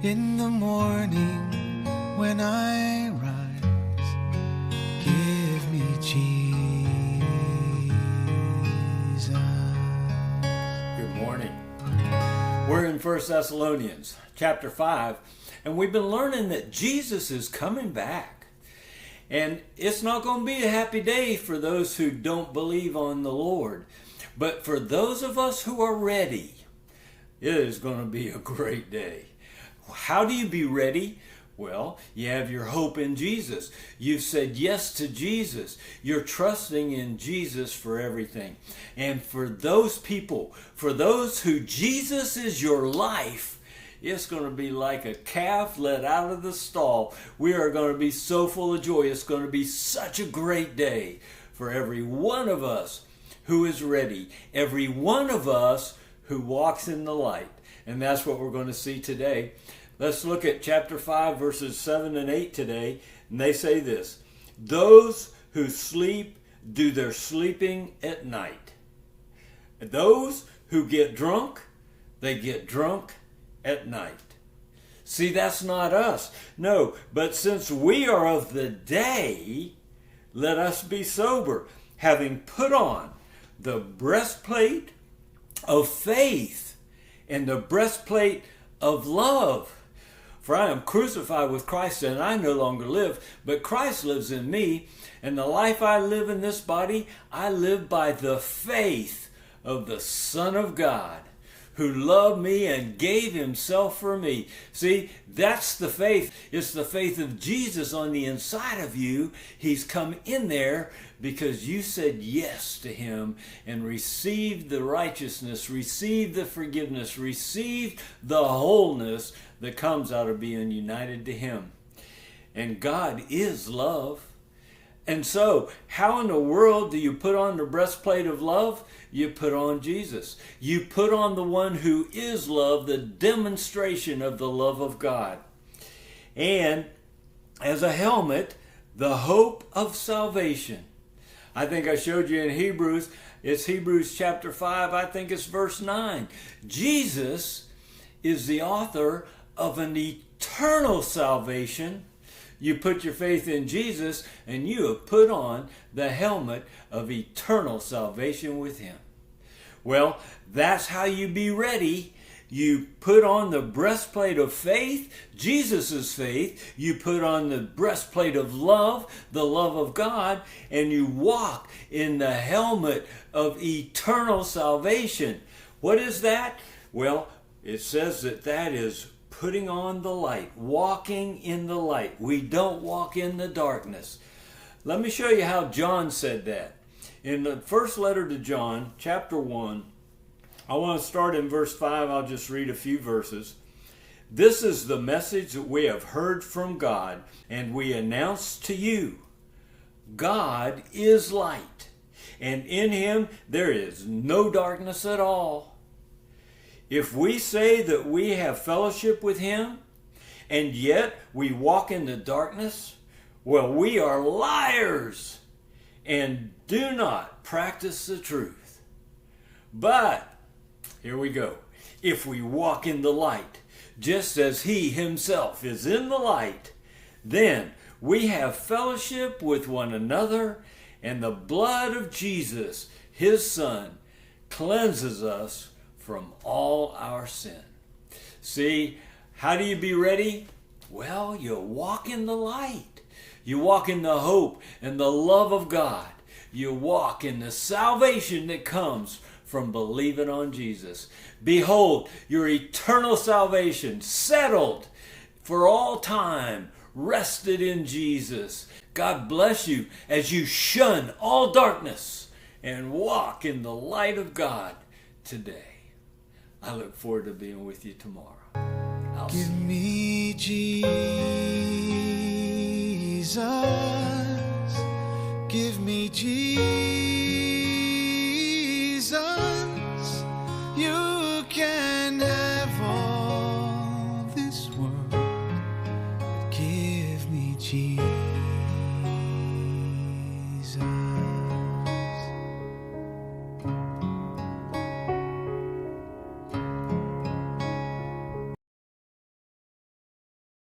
In the morning when I rise, give me Jesus. Good morning. We're in 1 Thessalonians chapter 5, and we've been learning that Jesus is coming back. And it's not going to be a happy day for those who don't believe on the Lord. But for those of us who are ready, it is going to be a great day. How do you be ready? Well, you have your hope in Jesus. You've said yes to Jesus. You're trusting in Jesus for everything. And for those people, for those who Jesus is your life, it's going to be like a calf let out of the stall. We are going to be so full of joy. It's going to be such a great day for every one of us who is ready. Every one of us who walks in the light. And that's what we're going to see today. Let's look at chapter 5, verses 7 and 8 today. And they say this: those who sleep do their sleeping at night. Those who get drunk, they get drunk at night. See, that's not us. No, but since we are of the day, let us be sober, having put on the breastplate of faith and the breastplate of love. For I am crucified with Christ, and I no longer live, but Christ lives in me. And the life I live in this body, I live by the faith of the Son of God, who loved me and gave himself for me. See, that's the faith. It's the faith of Jesus on the inside of you. He's come in there because you said yes to him and received the righteousness, received the forgiveness, received the wholeness that comes out of being united to him. And God is love. And so, how in the world do you put on the breastplate of love? You put on Jesus. You put on the one who is love, the demonstration of the love of God. And as a helmet, the hope of salvation. I think I showed you in Hebrews. It's Hebrews chapter 5. I think it's verse 9. Jesus is the author of an eternal salvation. You put your faith in Jesus, and you have put on the helmet of eternal salvation with him. Well, that's how you be ready. You put on the breastplate of faith, Jesus' faith. You put on the breastplate of love, the love of God, and you walk in the helmet of eternal salvation. What is that? Well, it says that is putting on the light, walking in the light. We don't walk in the darkness. Let me show you how John said that. In the first letter to John, chapter 1, I want to start in verse 5. I'll just read a few verses. This is the message that we have heard from God, and we announce to you. God is light, and in him there is no darkness at all. If we say that we have fellowship with him, and yet we walk in the darkness, well, we are liars and do not practice the truth. But, here we go, if we walk in the light, just as he himself is in the light, then we have fellowship with one another, and the blood of Jesus, his Son, cleanses us from all our sin. See, how do you be ready? Well, you walk in the light. You walk in the hope and the love of God. You walk in the salvation that comes from believing on Jesus. Behold, your eternal salvation settled for all time, rested in Jesus. God bless you as you shun all darkness and walk in the light of God today. I look forward to being with you tomorrow. Give me Jesus. Give me Jesus. You can have all this world, but give me Jesus.